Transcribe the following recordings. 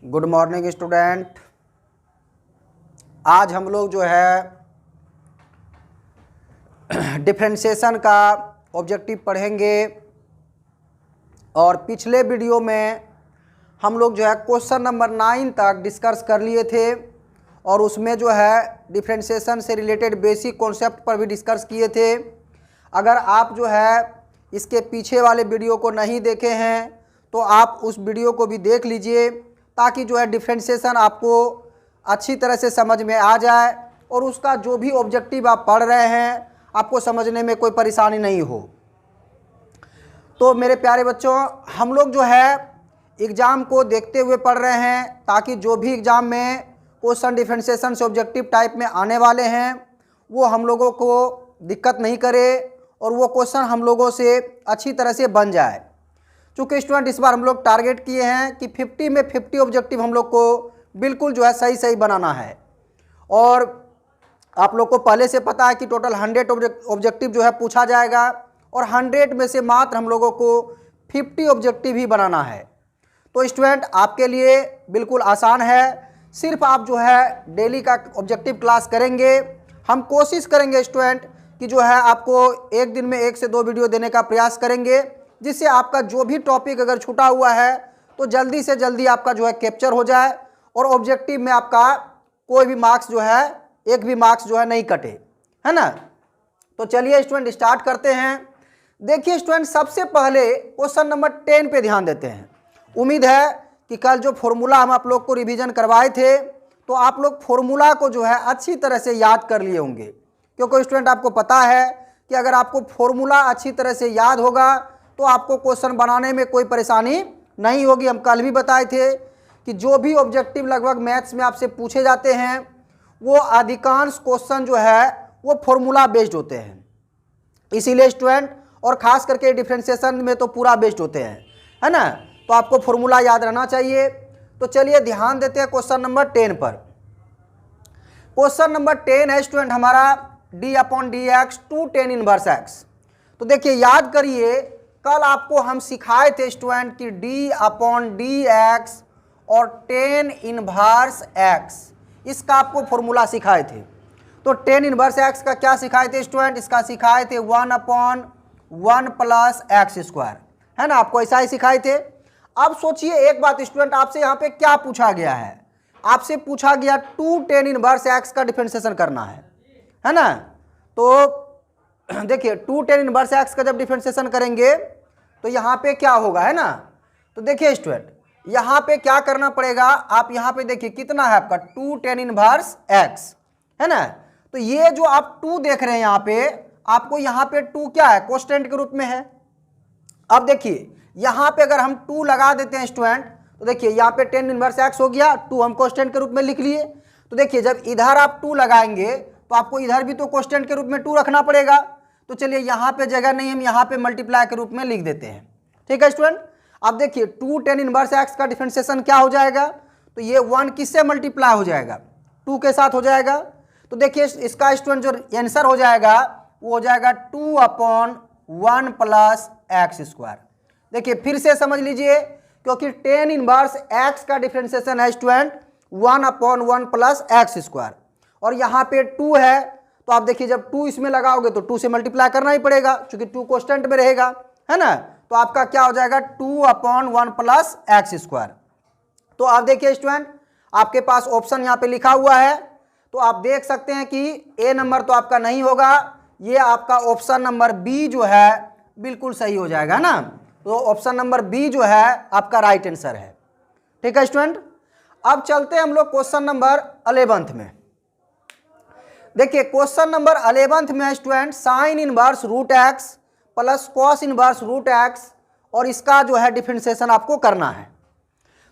Good morning student. आज हम लोग जो है डिफरेंशिएशन का ऑब्जेक्टिव पढ़ेंगे और पिछले वीडियो में हम लोग जो है क्वेश्चन नंबर 9 तक डिस्कस कर लिए थे और उसमें जो है डिफरेंशिएशन से रिलेटेड बेसिक कॉन्सेप्ट पर भी डिस्कस किए थे। अगर आप जो है इसके पीछे वाले वीडियो को नहीं देखे हैं तो आप उस वीडियो को भी देख लीजिए ताकि जो है डिफरेंशिएशन आपको अच्छी तरह से समझ में आ जाए और उसका जो भी ऑब्जेक्टिव आप पढ़ रहे हैं आपको समझने में कोई परेशानी नहीं हो। तो मेरे प्यारे बच्चों, हम लोग जो है एग्ज़ाम को देखते हुए पढ़ रहे हैं ताकि जो भी एग्ज़ाम में क्वेश्चन डिफरेंशिएशन से ऑब्जेक्टिव टाइप में आने वाले हैं वो हम लोगों को दिक्कत नहीं करे और वो क्वेश्चन हम लोगों से अच्छी तरह से बन जाए। चूँकि स्टूडेंट इस बार हम लोग टारगेट किए हैं कि 50 में 50 ऑब्जेक्टिव हम लोग को बिल्कुल जो है सही सही बनाना है और आप लोग को पहले से पता है कि टोटल 100 ऑब्जेक्टिव जो है पूछा जाएगा और 100 में से मात्र हम लोगों को 50 ऑब्जेक्टिव ही बनाना है। तो स्टूडेंट आपके लिए बिल्कुल आसान है, सिर्फ आप जो है डेली का ऑब्जेक्टिव क्लास करेंगे। हम कोशिश करेंगे स्टूडेंट कि जो है आपको एक दिन में 1 से 2 वीडियो देने का प्रयास करेंगे जिससे आपका जो भी टॉपिक अगर छूटा हुआ है तो जल्दी से जल्दी आपका जो है कैप्चर हो जाए और ऑब्जेक्टिव में आपका कोई भी मार्क्स जो है एक भी मार्क्स जो है नहीं कटे, है ना। तो चलिए स्टूडेंट स्टार्ट करते हैं। देखिए स्टूडेंट, सबसे पहले क्वेश्चन नंबर 10 पे ध्यान देते हैं। उम्मीद है कि कल जो फॉर्मूला हम आप लोग को रिवीजन करवाए थे तो आप लोग फॉर्मूला को जो है अच्छी तरह से याद कर लिए होंगे, क्योंकि स्टूडेंट आपको पता है कि अगर आपको फॉर्मूला अच्छी तरह से याद होगा तो आपको क्वेश्चन बनाने में कोई परेशानी नहीं होगी। हम कल भी बताए थे कि जो भी ऑब्जेक्टिव लगभग मैथ्स में आपसे पूछे जाते हैं वो अधिकांश क्वेश्चन जो है वो फॉर्मूला बेस्ड होते हैं। इसीलिए स्टूडेंट और ख़ास करके डिफरेंशिएशन में तो पूरा बेस्ड होते हैं, है ना। तो आपको फॉर्मूला याद रहना चाहिए। तो चलिए ध्यान देते हैं क्वेश्चन नंबर 10 पर। क्वेश्चन नंबर 10 है स्टूडेंट हमारा d/dx to tan inverse x। तो देखिए याद करिए, कल आपको हम सिखाए थे स्टूडेंट कि d/dx और tan इनवर्स x इसका आपको फॉर्मूला सिखाए थे। तो tan इनवर्स x का क्या सिखाए थे स्टूडेंट? इसका सिखाए थे 1/1 प्लस x², है ना। आपको ऐसा ही सिखाए थे। अब सोचिए एक बात स्टूडेंट, आपसे यहाँ पे क्या पूछा गया है? आपसे पूछा गया 2 tan इनवर्स x का डिफरेंशिएशन करना है ना। तो देखिए 2 tan इनवर्स x का जब डिफरेंशिएशन करेंगे तो यहाँ पे क्या होगा, है ना। तो देखिए स्टूडेंट यहाँ पे क्या करना पड़ेगा, आप यहाँ पे देखिए कितना है आपका 2 tan इनवर्स x, है ना। तो ये जो आप 2 देख रहे हैं यहाँ पे, आपको यहाँ पे 2 क्या है, कांस्टेंट के रूप में है। अब देखिए यहाँ पे अगर हम 2 लगा देते हैं स्टूडेंट तो देखिए यहाँ पे tan इनवर्स x हो गया, 2 हम कांस्टेंट के रूप में लिख लिए। तो देखिए जब इधर आप 2 लगाएंगे तो आपको इधर भी तो कांस्टेंट के रूप में 2 रखना पड़ेगा। तो चलिए यहाँ पे जगह नहीं, हम यहाँ पे मल्टीप्लाई के रूप में लिख देते हैं, ठीक है स्टूडेंट। अब देखिए 2 tan इनवर्स x का डिफरेंशिएशन क्या हो जाएगा, तो ये 1 किससे मल्टीप्लाई हो जाएगा, 2 के साथ हो जाएगा। तो देखिए इसका स्टूडेंट जो आंसर हो जाएगा वो हो जाएगा 2/1 प्लस x²। देखिए फिर से समझ लीजिए, क्योंकि tan इनवर्स x का डिफरेंशिएशन है स्टूडेंट 1/1 प्लस x² और यहाँ पे 2 है। तो आप देखिए जब 2 इसमें लगाओगे तो 2 से मल्टीप्लाई करना ही पड़ेगा क्योंकि 2 कांस्टेंट में रहेगा, है ना। तो आपका क्या हो जाएगा 2/1 प्लस x²। तो आप देखिए स्टूडेंट आपके पास ऑप्शन यहाँ पे लिखा हुआ है, तो आप देख सकते हैं कि ए नंबर तो आपका नहीं होगा, ये आपका ऑप्शन नंबर बी जो है बिल्कुल सही हो जाएगा ना। तो ऑप्शन नंबर बी जो है आपका राइट आंसर है, ठीक है स्टूडेंट। अब चलते हैं हम लोग क्वेश्चन नंबर 11 में। देखिए क्वेश्चन नंबर 11 में student sine inverse root x plus cos inverse root x और इसका जो है डिफरेंशिएशन आपको करना है।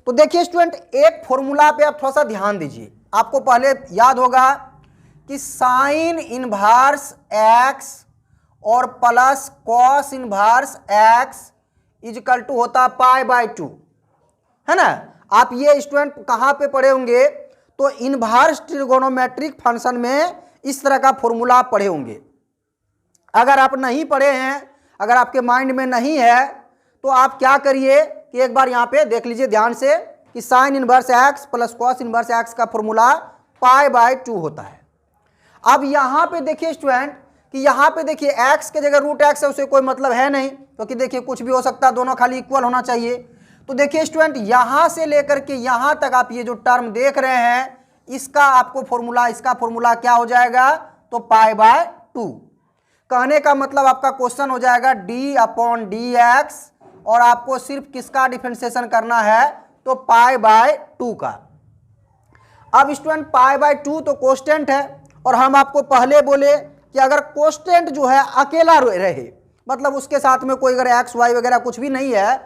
तो देखिए स्टूडेंट एक फॉर्मूला पे आप थोड़ा सा ध्यान दीजिए। आपको पहले याद होगा कि साइन इनवर्स एक्स और plus cos inverse x is equal to होता π/2, है ना। आप ये स्टूडेंट कहाँ पे पढ़े होंगे, तो इनवर्स ट्रिगोनोमेट्रिक फंक्शन में इस तरह का फॉर्मूला पढ़े होंगे। अगर आप नहीं पढ़े हैं, अगर आपके माइंड में नहीं है तो आप क्या करिए कि एक बार यहाँ पे देख लीजिए ध्यान से कि sine inverse x plus cos inverse x का फॉर्मूला π/2 होता है। अब यहाँ पे देखिए स्टूडेंट कि यहाँ पे देखिए x के जगह रूट एक्स है, उसे कोई मतलब है नहीं, क्योंकि देखिए कुछ भी हो सकता है, दोनों खाली इक्वल होना चाहिए। तो देखिए स्टूडेंट यहाँ से लेकर के यहाँ तक आप ये जो टर्म देख रहे हैं, इसका आपको फॉर्मूला, इसका फॉर्मूला क्या हो जाएगा, तो π/2। कहने का मतलब आपका क्वेश्चन हो जाएगा d/dx, और आपको सिर्फ किसका डिफरेंशिएशन करना है, तो π/2 का। अब स्टूडेंट π/2 तो कांस्टेंट है, और हम आपको पहले बोले कि अगर कांस्टेंट जो है अकेला रहे, मतलब उसके साथ में कोई अगर एक्स वाई वगैरह कुछ भी नहीं है,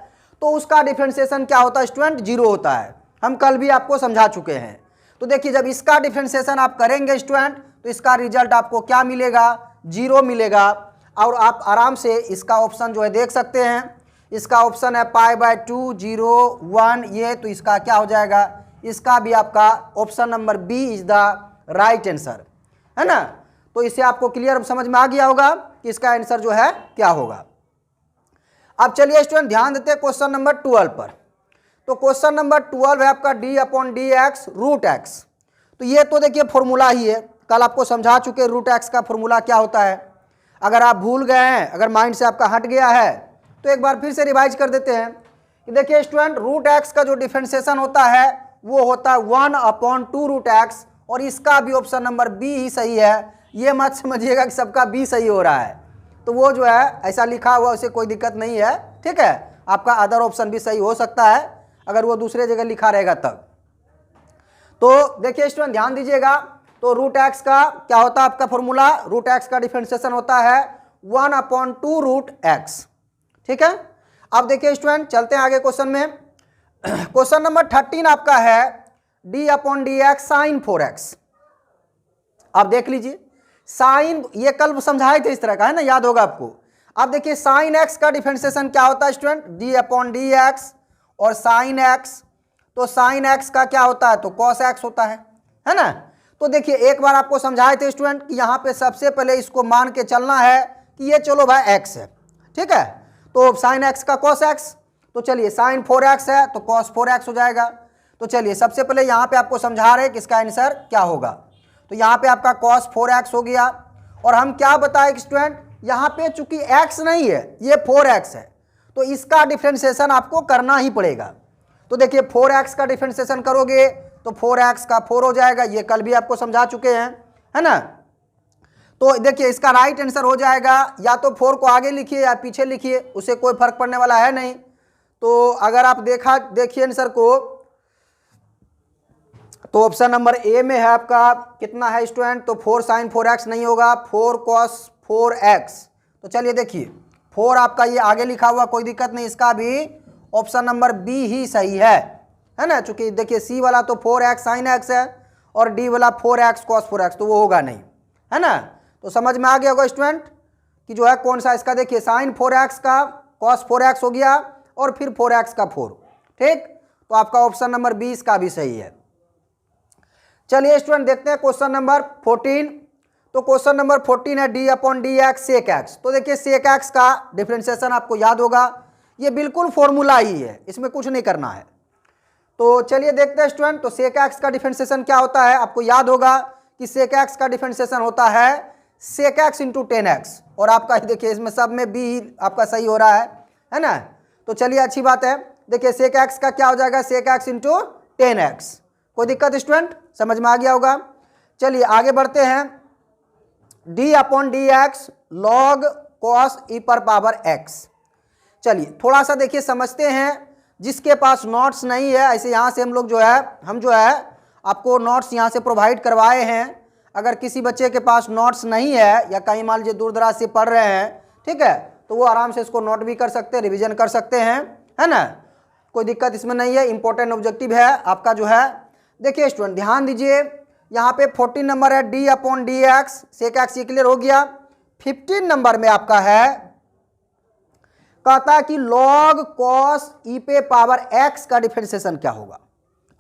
तो उसका डिफरेंशिएशन क्या होता है स्टूडेंट, 0 होता है। हम कल भी आपको समझा चुके हैं। तो देखिए जब इसका डिफरेंशिएशन आप करेंगे स्टूडेंट, तो इसका रिजल्ट आपको क्या मिलेगा, 0 मिलेगा। और आप आराम से इसका ऑप्शन जो है देख सकते हैं, इसका ऑप्शन है π/2 0 1, ये तो इसका क्या हो जाएगा, इसका भी आपका option number b is the right answer, है ना। तो इससे आपको क्लियर समझ में आ गया होगा कि इसका आंसर जो है क्या होगा। अब चलिए स्टूडेंट ध्यान देते हैं क्वेश्चन नंबर 12 पर। तो क्वेश्चन नंबर 12 है आपका d/dx रूट एक्स। तो ये तो देखिए फॉर्मूला ही है, कल आपको समझा चुके रूट एक्स का फॉर्मूला क्या होता है। अगर आप भूल गए हैं, अगर माइंड से आपका हट गया है, तो एक बार फिर से रिवाइज कर देते हैं कि देखिए स्टूडेंट रूट एक्स का जो डिफरेंशिएशन होता है वो होता है 1/2 रूट एक्स, और इसका भी ऑप्शन नंबर बी ही सही है। ये मत समझिएगा कि सबका बी सही हो रहा है, तो वो जो है ऐसा लिखा हुआ, उसे कोई दिक्कत नहीं है, ठीक है। आपका अदर ऑप्शन भी सही हो सकता है अगर वो दूसरे जगह लिखा रहेगा तब। तो देखिए स्टूडेंट ध्यान दीजिएगा, तो रूट एक्स का क्या होता है आपका फॉर्मूला, रूट एक्स का डिफरेंशिएशन होता है 1/2 रूट एक्स, ठीक है। अब देखिए स्टूडेंट चलते हैं आगे क्वेश्चन में। क्वेश्चन नंबर 13 आपका है d/dx साइन 4x। अब देख लीजिए साइन, ये कल समझाए थे इस तरह का, है ना, याद होगा आपको। अब देखिए साइन x का डिफरेंशिएशन क्या होता है स्टूडेंट, d/dx, और साइन x, तो साइन x का क्या होता है, तो cos x होता है ना। तो देखिए एक बार आपको समझाए थे स्टूडेंट कि यहाँ पे सबसे पहले इसको मान के चलना है कि ये चलो भाई x है, ठीक है। तो साइन x का cos x, तो चलिए साइन 4x है तो cos 4x हो जाएगा। तो चलिए सबसे पहले यहाँ पे आपको समझा रहे कि इसका आंसर क्या होगा। तो यहाँ पे आपका cos 4x हो गया, और हम क्या बताए स्टूडेंट, यहाँ पे चूंकि x नहीं है, ये 4x है, तो इसका डिफरेंशिएशन आपको करना ही पड़ेगा। तो देखिए 4x का डिफरेंशिएशन करोगे तो 4x का 4 हो जाएगा, ये कल भी आपको समझा चुके हैं, है ना। तो देखिए इसका राइट आंसर हो जाएगा, या तो 4 को आगे लिखिए या पीछे लिखिए, उससे कोई फर्क पड़ने वाला है नहीं। तो अगर आप देखिए आंसर को, तो ऑप्शन नंबर ए में है आपका कितना है स्टूडेंट, तो 4 sin 4x नहीं होगा, 4 cos 4x। तो चलिए देखिए 4 आपका ये आगे लिखा हुआ, कोई दिक्कत नहीं, इसका भी ऑप्शन नंबर बी ही सही है ना। चूंकि देखिए सी वाला तो 4x sin x है, और डी वाला 4x cos 4x, तो वो होगा नहीं, है ना। तो समझ में आ गया होगा स्टूडेंट कि जो है कौन सा, इसका देखिए sin 4x का cos 4x हो गया, और फिर 4x का 4, ठीक। तो आपका ऑप्शन नंबर बी इसका भी सही है। चलिए स्टूडेंट देखते हैं क्वेश्चन नंबर 14। तो क्वेश्चन नंबर 14 है d/dx sec x। तो देखिए sec x का डिफरेंशिएशन आपको याद होगा, ये बिल्कुल फॉर्मूला ही है, इसमें कुछ नहीं करना है। तो चलिए देखते हैं स्टूडेंट, तो sec x का डिफरेंशिएशन क्या होता है, आपको याद होगा कि sec x का डिफरेंशिएशन होता है sec x × 10x, और आपका देखिए इसमें सब में b आपका सही हो रहा है ना। तो चलिए अच्छी बात है, देखिए sec x का क्या हो जाएगा, sec x × 10x। कोई दिक्कत स्टूडेंट, समझ में आ गया होगा। चलिए आगे बढ़ते हैं, d/dx log cos e⁻x। चलिए थोड़ा सा देखिए समझते हैं, जिसके पास नोट्स नहीं है, ऐसे यहाँ से हम लोग जो है आपको नोट्स यहाँ से प्रोवाइड करवाए हैं। अगर किसी बच्चे के पास नोट्स नहीं है, या कहीं मान लीजिए दूर दराज से पढ़ रहे हैं, ठीक है, तो वो आराम से इसको नोट भी कर सकते हैं, रिवीजन कर सकते हैं, है ना। कोई दिक्कत इसमें नहीं है, इंपॉर्टेंट ऑब्जेक्टिव है आपका जो है। देखिए स्टूडेंट ध्यान दीजिए, यहाँ पे 14 नंबर है d/dx sec x, ये क्लियर हो गया। 15 नंबर में आपका है, कहता है कि log cos e⁻x का डिफरेंशिएशन क्या होगा।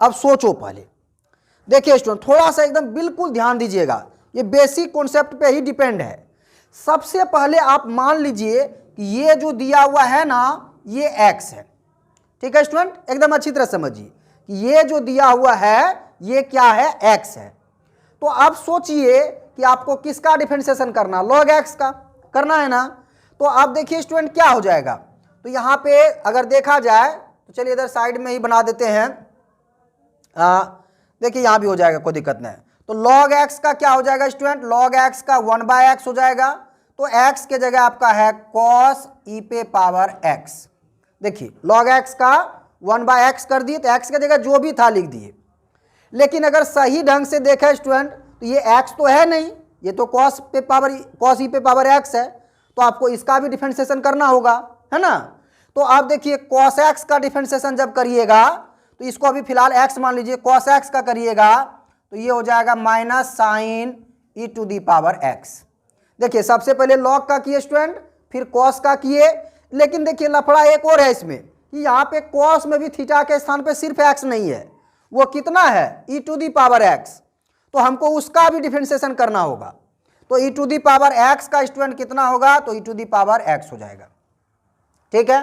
अब सोचो पहले, देखिए स्टूडेंट थोड़ा सा एकदम बिल्कुल ध्यान दीजिएगा, ये बेसिक कॉन्सेप्ट पे ही डिपेंड है। सबसे पहले आप मान लीजिए कि ये जो दिया हुआ है ना, ये x है, ठीक है स्टूडेंट, एकदम अच्छी तरह समझिए, कि ये जो दिया हुआ है ये क्या है, x है। तो अब सोचिए कि आपको किसका डिफरेंशिएशन करना, log x का करना है ना। तो अब देखिए स्टूडेंट क्या हो जाएगा, तो यहाँ पे अगर देखा जाए तो चलिए इधर साइड में ही बना देते हैं, देखिए यहाँ भी हो जाएगा, कोई दिक्कत नहीं। तो log x का क्या हो जाएगा स्टूडेंट, log x का 1/x हो जाएगा। तो x के जगह आपका है cos e पे पावर x। देखिए log x का 1/x कर दिए, तो x के जगह जो भी था लिख दिए। लेकिन अगर सही ढंग से देखा स्टूडेंट तो ये x तो है नहीं, ये तो cos e पे पावर x है, तो आपको इसका भी डिफरेंशिएशन करना होगा, है ना। तो आप देखिए cos x का डिफरेंशिएशन जब करिएगा तो इसको अभी फिलहाल x मान लीजिए, cos x का करिएगा तो ये हो जाएगा minus sine e to the power x। देखिए सबसे पहले log का किए स्टूडेंट, फिर cos का किए, लेकिन देखिए लफड़ा एक और है इसमें कि यहाँ पे cos में भी थीटा के स्थान पे सिर्फ x नहीं है, वो कितना है e to the power x, तो हमको उसका भी डिफरेंशिएशन करना होगा। तो e to the power x का स्टूडेंट कितना होगा, तो e to the power x हो जाएगा, ठीक है।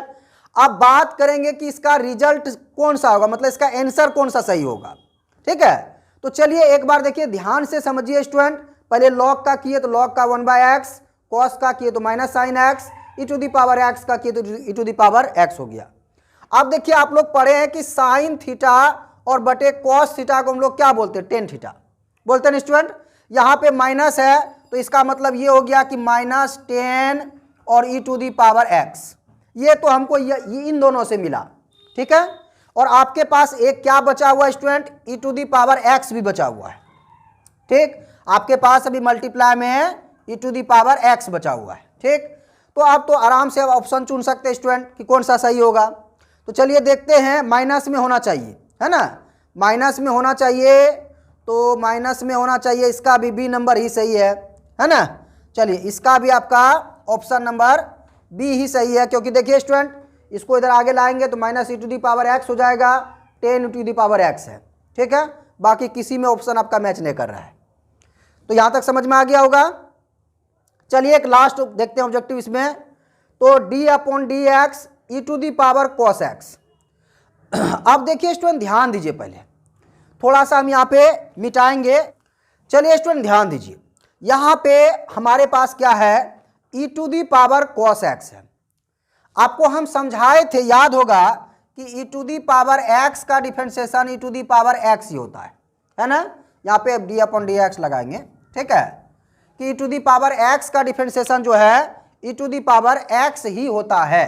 अब बात करेंगे कि इसका रिजल्ट कौन सा होगा, मतलब इसका आंसर कौन सा सही होगा, ठीक है। तो चलिए एक बार देखिए ध्यान से समझिए स्टूडेंट, पहले log का किए तो log का 1/x, cos का किए तो minus sine x, e to the power x का किए तो e to the power x हो गया। अब देखिए आप लोग पढ़े हैं कि साइन थीटा और बटे cos थीटा को हम लोग क्या बोलते हैं, टेन थीटा बोलते हैं स्टूडेंट। यहाँ पे माइनस है तो इसका मतलब ये हो गया कि माइनस 10 और e to the power x, ये तो हमको ये इन दोनों से मिला, ठीक है। और आपके पास एक क्या बचा हुआ student, e to the power x भी बचा हुआ है, ठीक। आपके पास अभी मल्टीप्लाई में e to the power x बचा हुआ है, ठीक। तो आप तो आराम से ऑप्शन चुन सकते हैं स्टूडेंट कि कौन सा सही होगा। तो चलिए देखते हैं, माइनस में होना चाहिए, है ना, माइनस में होना चाहिए, तो माइनस में होना चाहिए, इसका भी बी नंबर ही सही है ना। चलिए इसका भी आपका ऑप्शन नंबर बी ही सही है, क्योंकि देखिए स्टूडेंट इसको इधर आगे लाएंगे तो minus e to the power x हो जाएगा, 10 टू दी पावर x है, ठीक है। बाकी किसी में ऑप्शन आपका मैच नहीं कर रहा है। तो यहाँ तक समझ में आ गया होगा। चलिए एक लास्ट देखते हैं ऑब्जेक्टिव इसमें, तो d/dx e to the power cos x। अब देखिए स्टूडेंट ध्यान दीजिए, पहले थोड़ा सा हम यहाँ पे मिटाएंगे। चलिए स्टूडेंट ध्यान दीजिए, यहाँ पे हमारे पास क्या है, e to the power cos x है। आपको हम समझाए थे, याद होगा कि e to the power x का differentiation e to the power x ही होता है ना। यहाँ पे d/dx लगाएंगे, ठीक है, कि e to the power x का डिफरेंशिएशन जो है e to the power x ही होता है,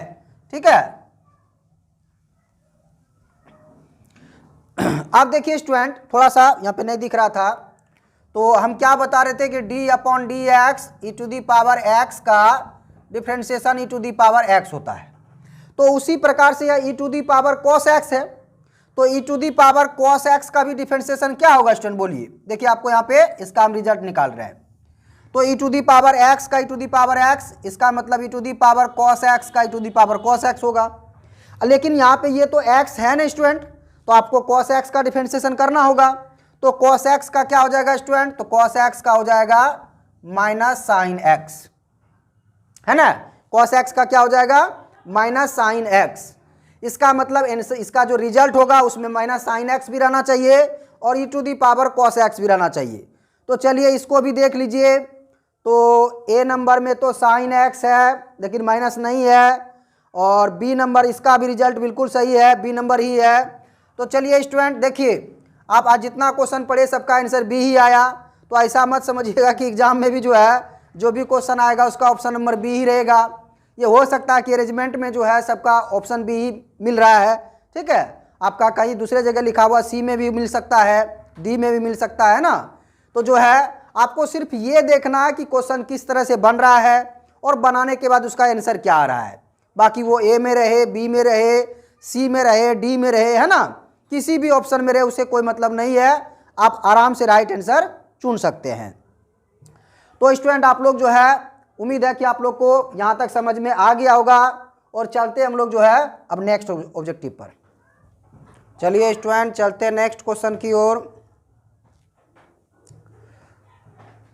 ठीक है। अब देखिए स्टूडेंट थोड़ा सा यहाँ पे नहीं दिख रहा था, तो हम क्या बता रहे थे कि d/dx e to the power x का differentiation e to the power x होता है। तो उसी प्रकार से यह e to the power cos x है, तो e to the power cos x का भी डिफरेंशिएशन क्या होगा स्टूडेंट, बोलिए। देखिए आपको यहाँ पे इसका हम रिजल्ट निकाल रहे हैं, तो e to the power x का e to the power x, इसका मतलब e to the power cos x का e to the power cos x होगा। लेकिन यहाँ पे ये तो x है ना स्टूडेंट, तो आपको cos x का डिफरेंशिएशन करना होगा। तो cos x का क्या हो जाएगा स्टूडेंट, तो cos x का हो जाएगा माइनस साइन x, है ना। cos x का क्या हो जाएगा, माइनस साइन x। इसका मतलब इसका जो रिजल्ट होगा उसमें माइनस साइन x भी रहना चाहिए और e to the power cos x भी रहना चाहिए। तो चलिए इसको भी देख लीजिए, तो a नंबर में तो साइन x है लेकिन माइनस नहीं है, और b नंबर इसका भी रिजल्ट बिल्कुल सही है, b नंबर ही है। तो चलिए स्टूडेंट देखिए, आप आज जितना क्वेश्चन पढ़े सबका आंसर बी ही आया, तो ऐसा मत समझिएगा कि एग्जाम में भी जो है जो भी क्वेश्चन आएगा उसका ऑप्शन नंबर बी ही रहेगा। ये हो सकता है कि अरेंजमेंट में जो है सबका ऑप्शन बी ही मिल रहा है, ठीक है। आपका कहीं दूसरे जगह लिखा हुआ सी में भी मिल सकता है, डी में भी मिल सकता है ना। तो जो है आपको सिर्फ ये देखना है कि क्वेश्चन किस तरह से बन रहा है और बनाने के बाद उसका आंसर क्या आ रहा है। बाकी वो ए में रहे, बी में रहे, सी में रहे, डी में रहे, है ना, किसी भी ऑप्शन में रहे उसे कोई मतलब नहीं है, आप आराम से राइट आंसर चुन सकते हैं। तो स्टूडेंट आप लोग जो है, उम्मीद है कि आप लोग को यहाँ तक समझ में आ गया होगा, और चलते हम लोग जो है अब नेक्स्ट ऑब्जेक्टिव पर। चलिए स्टूडेंट चलते हैं नेक्स्ट क्वेश्चन की ओर।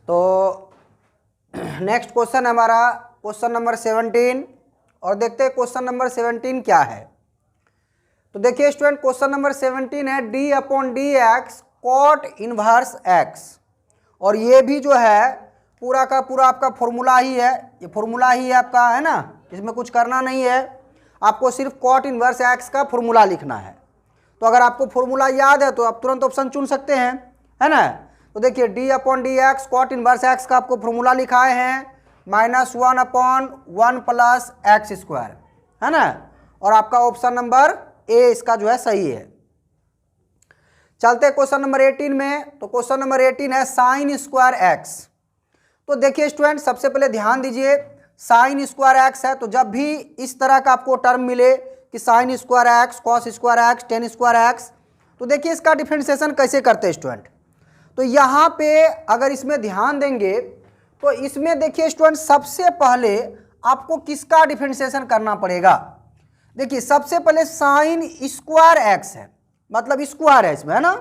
तो नेक्स्ट क्वेश्चन हमारा क्वेश्चन नंबर 17, और देखते हैं क्वेश्चन नंबर 17 क्या है। तो देखिए स्टूडेंट क्वेश्चन नंबर 17 है d upon d x cot inverse x, और ये भी जो है पूरा का पूरा आपका फॉर्मूला ही है, ये फॉर्मूला ही है आपका, है ना, इसमें कुछ करना नहीं है, आपको सिर्फ कॉट इनवर्स एक्स का फॉर्मूला लिखना है। तो अगर आपको फॉर्मूला याद है तो आप तुरंत ऑप्शन चुन सकते हैं, है ना। तो देखिए d upon d x cot inverse x का आपको फॉर्मूला लिखाए हैं -1 अपॉन 1 प्लस एक्स स्क्वायर, है ना, और आपका ऑप्शन नंबर ए इसका जो है सही है। चलते क्वेश्चन नंबर 18 में। तो क्वेश्चन नंबर 18 है साइन स्क्वायर एक्स। तो देखिए स्टूडेंट सबसे पहले ध्यान दीजिए, साइन स्क्वायर एक्स है, तो जब भी इस तरह का आपको टर्म मिले कि sine square x, cos square x, ten square x, तो देखिए इसका डिफरेंशिएशन कैसे करते हैं स्टूडेंट। तो यहाँ पे अगर इसमें ध्यान देंगे तो इसमें देखिए स्टूडेंट सबसे पहले आपको किसका डिफरेंशिएशन करना पड़ेगा। देखिए सबसे पहले साइन स्क्वायर एक्स है, मतलब स्क्वायर है इसमें, है ना।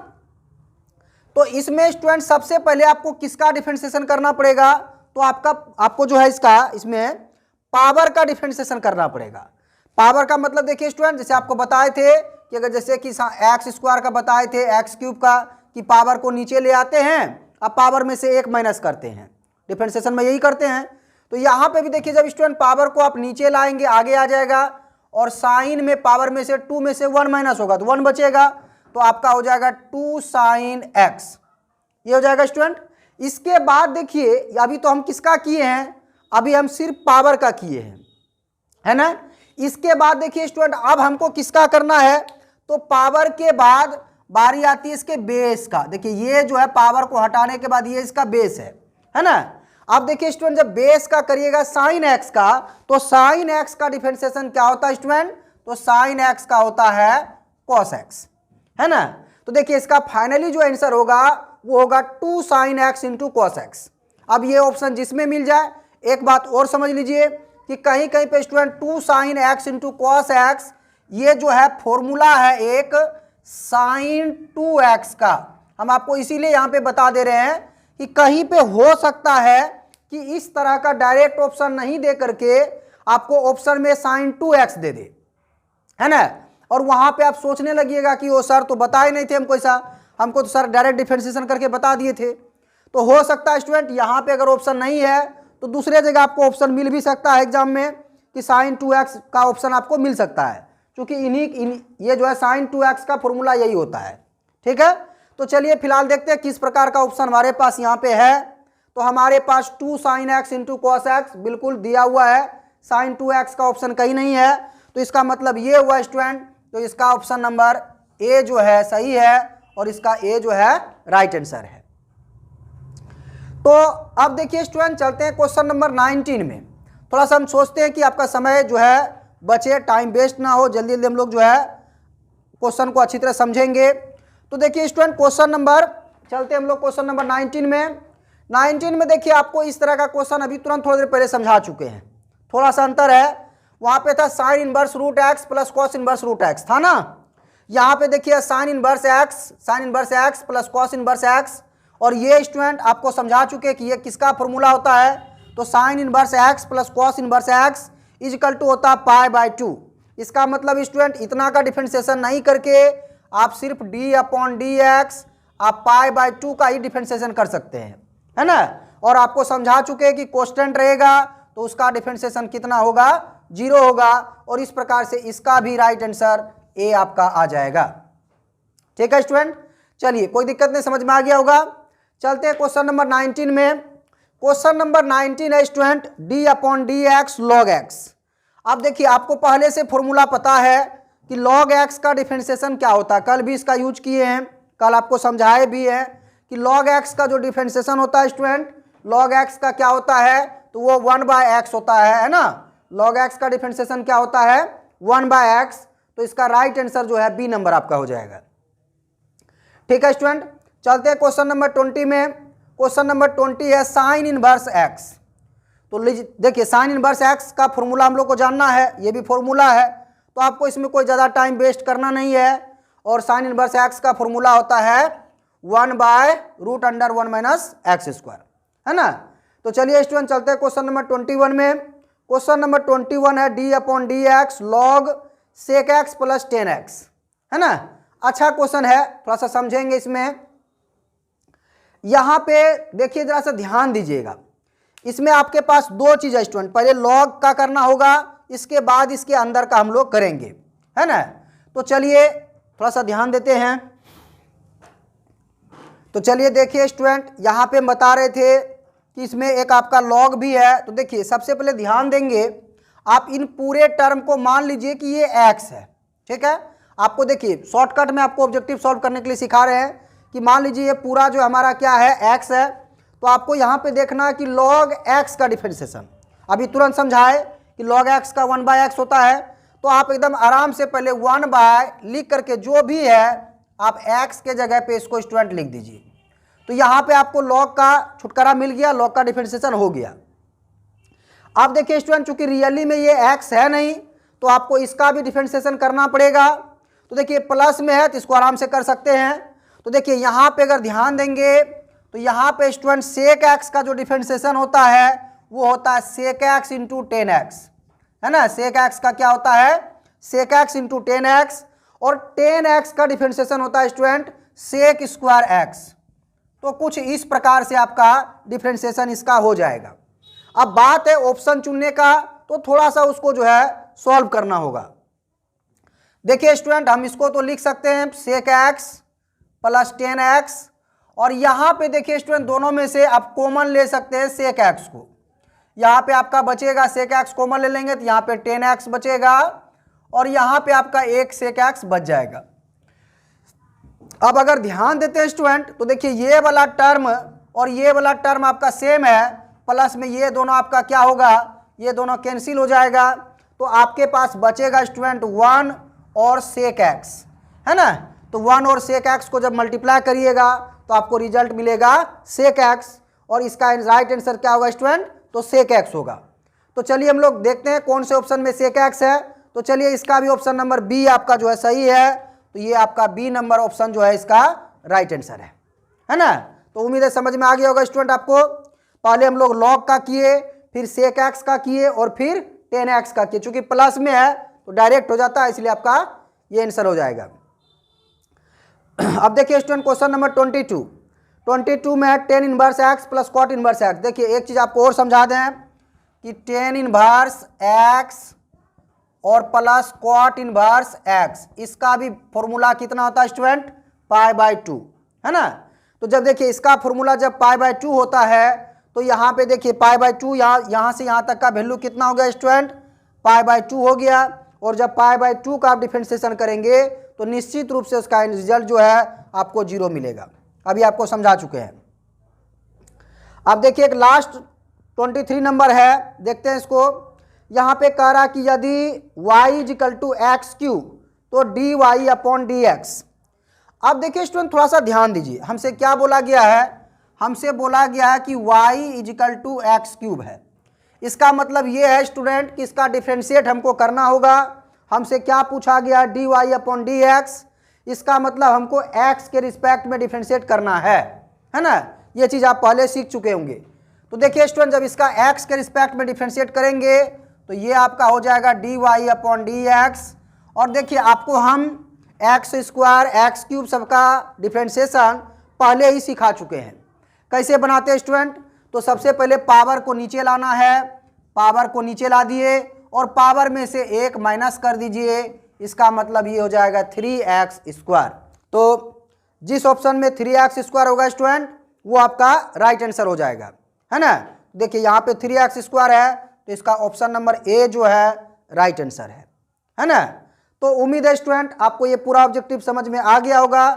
तो इसमें स्टूडेंट सबसे पहले आपको किसका डिफरेंशिएशन करना पड़ेगा, तो आपको जो है इसका इसमें पावर का डिफरेंशिएशन करना पड़ेगा। पावर का मतलब देखिए स्टूडेंट जैसे आपको बताए थे कि अगर जैसे कि एक्स स्क्वायर का बताए थे, एक्स क्यूब का, कि पावर को नीचे ले आते हैं, अब पावर में से एक माइनस करते हैं, डिफरेंशिएशन में यही करते हैं। तो यहाँ पे भी देखिए जब स्टूडेंट पावर को आप नीचे लाएंगे आगे आ जाएगा, और साइन में पावर में से 2 में से 1 माइनस होगा तो 1 बचेगा, तो आपका हो जाएगा 2 साइन एक्स, ये हो जाएगा स्टूडेंट। इसके बाद देखिए अभी तो हम किसका किए हैं, अभी हम सिर्फ पावर का किए हैं, है ना। इसके बाद देखिए स्टूडेंट अब हमको किसका करना है, तो पावर के बाद बारी आती है इसके बेस का। देखिए ये जो है पावर को हटाने के बाद ये इसका बेस है ना। अब देखिए स्टूडेंट जब बेस का करिएगा साइन एक्स का, तो साइन एक्स का डिफरेंशिएशन क्या होता है स्टूडेंट, तो साइन एक्स का होता है कॉस एक्स, है ना। तो देखिए इसका फाइनली जो आंसर होगा वो होगा 2 sine x into cos x. अब ये ऑप्शन जिसमें मिल जाए, एक बात और समझ लीजिए कि कहीं कहीं पे student 2 sine x into cos x ये जो है फॉर्मूला है एक साइन 2x का। हम आपको इसीलिए यहाँ पे बता दे रहे हैं कि कहीं पे हो सकता है कि इस तरह का डायरेक्ट ऑप्शन नहीं दे करके आपको ऑप्शन में साइन 2x दे दे, है ना, और वहां पे आप सोचने लगिएगा कि वो सर तो बताए नहीं थे हमको ऐसा, हमको तो सर डायरेक्ट डिफरेंशिएशन करके बता दिए थे। तो हो सकता है स्टूडेंट यहाँ पे अगर ऑप्शन नहीं है तो दूसरे जगह आपको ऑप्शन मिल भी सकता है एग्जाम में कि साइन 2x का ऑप्शन आपको मिल सकता है, क्योंकि ये जो है साइन 2x का फॉर्मूला यही होता है, ठीक है। तो चलिए फिलहाल देखते हैं किस प्रकार का ऑप्शन हमारे पास यहाँ पे है। तो हमारे पास 2 sine x into cos x बिल्कुल दिया हुआ है, साइन 2x का ऑप्शन कहीं नहीं है, तो इसका मतलब ये हुआ स्टूडेंट, तो इसका ऑप्शन नंबर ए जो है सही है और इसका ए जो है राइट आंसर है। तो अब देखिए स्टूडेंट चलते हैं क्वेश्चन नंबर 19 में। थोड़ा सा हम सोचते हैं कि आपका समय जो है बचे, टाइम वेस्ट ना हो, जल्दी जल्दी हम लोग जो है क्वेश्चन को अच्छी तरह समझेंगे। तो देखिए स्टूडेंट क्वेश्चन नंबर चलते हम लोग क्वेश्चन नंबर 19 में देखिए आपको इस तरह का क्वेश्चन अभी तुरंत थोड़ी देर पहले समझा चुके हैं, थोड़ा सा अंतर है। वहां पे था sine inverse root x plus cos inverse root x था ना, यहाँ पे देखिए sine inverse x plus cos inverse x, और ये स्टूडेंट आपको समझा चुके कि ये किसका फॉर्मूला होता है, तो sine inverse x plus cos inverse x is equal to होता है π/2। इसका मतलब स्टूडेंट इतना का डिफरेंशिएशन नहीं करके आप सिर्फ d अपॉन डी एक्स आप π/2 का ही डिफरेंशिएशन कर सकते हैं, है ना। और आपको समझा चुके कि कांस्टेंट रहेगा तो उसका डिफरेंशिएशन कितना होगा, 0 होगा, और इस प्रकार से इसका भी राइट आंसर ए आपका आ जाएगा, ठीक है स्टूडेंट। चलिए कोई दिक्कत नहीं, समझ में आ गया होगा। चलते हैं क्वेश्चन नंबर 19 में। क्वेश्चन नंबर 19 है student D upon d x log x. अब देखिए आपको पहले से फॉर्मूला पता है कि लॉग एक्स का डिफरेंशिएशन क्या होता है, कल भी इसका यूज किए हैं, कल आपको समझाए भी है कि लॉग एक्स का जो डिफरेंशिएशन होता है स्टूडेंट, लॉग एक्स का क्या होता है, तो वो 1/x होता है ना। लॉग एक्स का डिफरेंशिएशन क्या होता है, 1/x, तो इसका राइट आंसर जो है बी नंबर आपका हो जाएगा, ठीक है स्टूडेंट। चलते हैं क्वेश्चन नंबर 20 में। क्वेश्चन नंबर 20 है साइन इनवर्स एक्स। तो देखिए साइन इनवर्स एक्स का फॉर्मूला हम लोग को जानना है, ये भी फॉर्मूला है, तो आपको इसमें कोई ज़्यादा टाइम वेस्ट करना नहीं है। और साइन इनवर्स एक्स का फॉर्मूला होता है 1/√(1 - x², है ना। तो चलिए स्टूडेंट चलते हैं क्वेश्चन नंबर 21 में। क्वेश्चन नंबर 21 है d upon d x log sec x plus 10x। है ना। अच्छा क्वेश्चन है, थोड़ा सा समझेंगे इसमें। यहां पे देखिए जरा सा ध्यान दीजिएगा, इसमें आपके पास दो चीज है स्टूडेंट, पहले लॉग का करना होगा, इसके बाद इसके अंदर का हम लोग करेंगे, है ना। तो चलिए थोड़ा सा ध्यान देते हैं। तो चलिए देखिए स्टूडेंट, यहां पे बता रहे थे कि इसमें एक आपका लॉग भी है। तो देखिए सबसे पहले ध्यान देंगे, आप इन पूरे टर्म को मान लीजिए कि ये x है, ठीक है। आपको देखिए शॉर्टकट में आपको ऑब्जेक्टिव सॉल्व करने के लिए सिखा रहे हैं कि मान लीजिए ये पूरा जो हमारा क्या है x है, तो आपको यहाँ पे देखना है कि log x का डिफरेंशिएशन, अभी तुरंत समझाए कि log x का 1/x होता है। तो आप एकदम आराम से पहले 1/ लिख करके जो भी है आप x के जगह पे इसको स्टूडेंट लिख दीजिए। तो यहाँ पे आपको log का छुटकारा मिल गया, log का डिफरेंशिएशन हो गया। अब देखिए स्टूडेंट, चूंकि रियली में ये x है नहीं तो आपको इसका भी डिफरेंशिएशन करना पड़ेगा। तो देखिए प्लस में है तो इसको आराम से कर सकते हैं। तो देखिए यहाँ पे अगर ध्यान देंगे तो यहाँ पे स्टूडेंट सेक x का जो डिफरेंशिएशन होता है वो होता है सेक x इंटू 10x, है ना। सेक x का क्या होता है, सेक x इंटू 10x, और 10x का डिफरेंशिएशन होता है स्टूडेंट सेक स्क्वायर x। तो कुछ इस प्रकार से आपका डिफरेंशिएशन इसका हो जाएगा। अब बात है ऑप्शन चुनने का, तो थोड़ा सा उसको जो है सॉल्व करना होगा। देखिए स्टूडेंट, हम इसको तो लिख सकते हैं सेक x प्लस 10x, और यहाँ पे देखिए स्टूडेंट दोनों में से आप कॉमन ले सकते हैं सेक x को। यहाँ पे आपका बचेगा सेक x कॉमन ले लेंगे तो यहाँ पे 10x बचेगा, और यहाँ पे आपका एक सेक x बच जाएगा। अब अगर ध्यान देते हैं स्टूडेंट तो देखिए ये वाला टर्म और ये वाला टर्म आपका सेम है, प्लस में ये दोनों आपका क्या होगा, ये दोनों कैंसिल हो जाएगा। तो आपके पास बचेगा स्टूडेंट 1 और सेक x, है ना। तो 1 और सेक x को जब मल्टीप्लाई करिएगा तो आपको रिजल्ट मिलेगा सेक x, और इसका राइट आंसर क्या होगा स्टूडेंट, तो सेक x होगा। तो चलिए हम लोग देखते हैं कौन से ऑप्शन में सेक x है। तो चलिए इसका भी ऑप्शन नंबर बी आपका जो है सही है, तो ये आपका बी नंबर ऑप्शन जो है इसका राइट आंसर है ना। तो उम्मीद है समझ में आ गया होगा स्टूडेंट आपको। पहले हम लोग लॉग का किए, फिर सेक x का किए, और फिर 10x का किए। चूंकि प्लस में है तो डायरेक्ट हो जाता है, इसलिए आपका ये आंसर हो जाएगा। अब देखिए स्टूडेंट क्वेश्चन नंबर 22 में है 10 inverse x plus cot inverse x। देखिए एक चीज़ आपको और समझा दें कि 10 इनवर्स x और प्लस कॉट इनवर्स x, इसका भी फॉर्मूला कितना होता है स्टूडेंट, π/2, है ना। तो जब देखिए इसका फॉर्मूला जब π/2 होता है तो यहाँ पे देखिए π/2, यहाँ से यहाँ तक का वैल्यू कितना हो गया स्टूडेंट, π/2 हो गया। और जब π/2 का आप डिफरेंशिएशन करेंगे तो निश्चित रूप से उसका रिजल्ट जो है आपको 0 मिलेगा। अभी आपको समझा चुके हैं। अब देखिए एक लास्ट 23 नंबर है, देखते हैं इसको। यहाँ पे कह रहा कि यदि y = x³ तो dy/dx। अब देखिए स्टूडेंट थोड़ा सा ध्यान दीजिए, हमसे क्या बोला गया है, हमसे बोला गया है कि y = x³ है। इसका मतलब ये है स्टूडेंट कि इसका डिफरेंशिएट हमको करना होगा। हमसे क्या पूछा गया, dy/dx। इसका मतलब हमको x के रिस्पेक्ट में डिफरेंशिएट करना है ना। ये चीज़ आप पहले सीख चुके होंगे। तो देखिए स्टूडेंट जब इसका x के रिस्पेक्ट में डिफरेंशिएट करेंगे तो ये आपका हो जाएगा dy/dx। और देखिए आपको हम x² x³ सबका डिफरेंशिएशन पहले ही सिखा चुके हैं। कैसे बनाते हैं स्टूडेंट, तो सबसे पहले पावर को नीचे लाना है, पावर को नीचे ला दिए और पावर में से 1 माइनस कर दीजिए। इसका मतलब ये हो जाएगा 3x²। तो जिस ऑप्शन में 3x² होगा स्टूडेंट वो आपका राइट आंसर हो जाएगा, है ना। देखिए यहाँ पे 3x² है तो इसका ऑप्शन नंबर ए जो है राइट आंसर है ना। तो उम्मीद है स्टूडेंट आपको ये पूरा ऑब्जेक्टिव समझ में आ गया होगा।